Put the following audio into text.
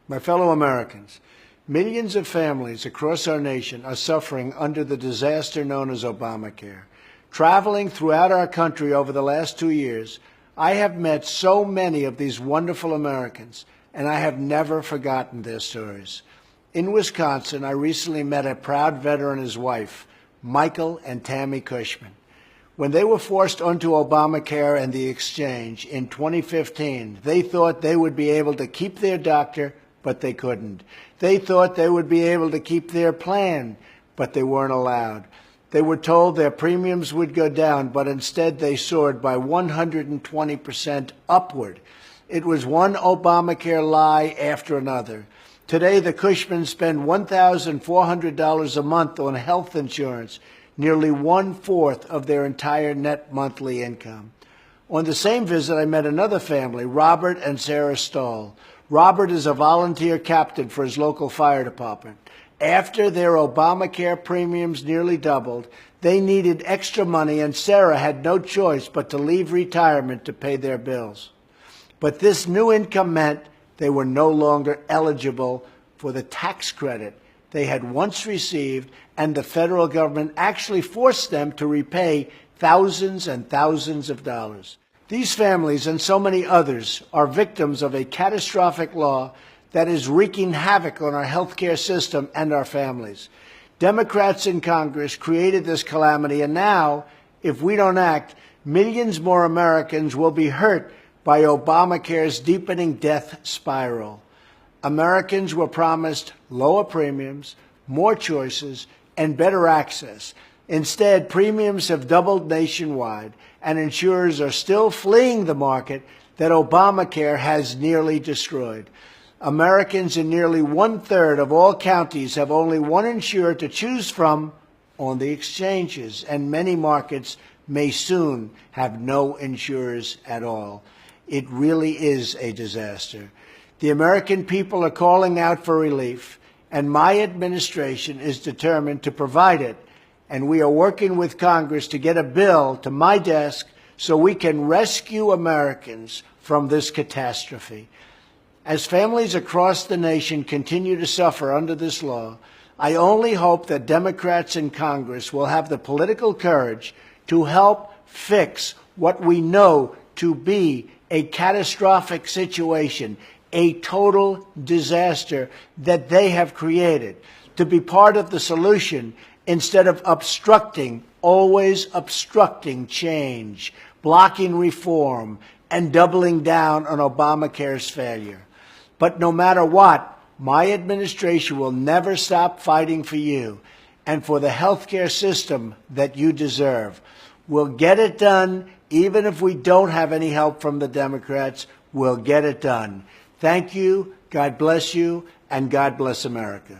My fellow Americans, millions of families across our nation are suffering under the disaster known as Obamacare. Traveling throughout our country over the last 2 years, I have met so many of these wonderful Americans, and I have never forgotten their stories. In Wisconsin, I recently met a proud veteran and his wife, Michael and Tammy Cushman. When they were forced onto Obamacare and the exchange in 2015, they thought they would be able to keep their doctor, but they couldn't. They thought they would be able to keep their plan, but they weren't allowed. They were told their premiums would go down, but instead they soared by 120% upward. It was one Obamacare lie after another. Today, the Cushmans spend $1,400 a month on health insurance, nearly 1/4 of their entire net monthly income. On the same visit, I met another family, Robert and Sarah Stahl. Robert is a volunteer captain for his local fire department. After their Obamacare premiums nearly doubled, they needed extra money, and Sarah had no choice but to leave retirement to pay their bills. But this new income meant they were no longer eligible for the tax credit they had once received, and the federal government actually forced them to repay thousands and thousands of dollars. These families and so many others are victims of a catastrophic law that is wreaking havoc on our healthcare system and our families. Democrats in Congress created this calamity, and now, if we don't act, millions more Americans will be hurt by Obamacare's deepening death spiral. Americans were promised lower premiums, more choices, and better access. Instead, premiums have doubled nationwide, and insurers are still fleeing the market that Obamacare has nearly destroyed. Americans in nearly 1/3 of all counties have only one insurer to choose from on the exchanges, and many markets may soon have no insurers at all. It really is a disaster. The American people are calling out for relief, and my administration is determined to provide it. And we are working with Congress to get a bill to my desk so we can rescue Americans from this catastrophe. As families across the nation continue to suffer under this law, I only hope that Democrats in Congress will have the political courage to help fix what we know to be a catastrophic situation, a total disaster that they have created, to be part of the solution instead of obstructing, always obstructing change, blocking reform, and doubling down on Obamacare's failure. But no matter what, my administration will never stop fighting for you and for the healthcare system that you deserve. We'll get it done, even if we don't have any help from the Democrats. We'll get it done. Thank you, God bless you, and God bless America.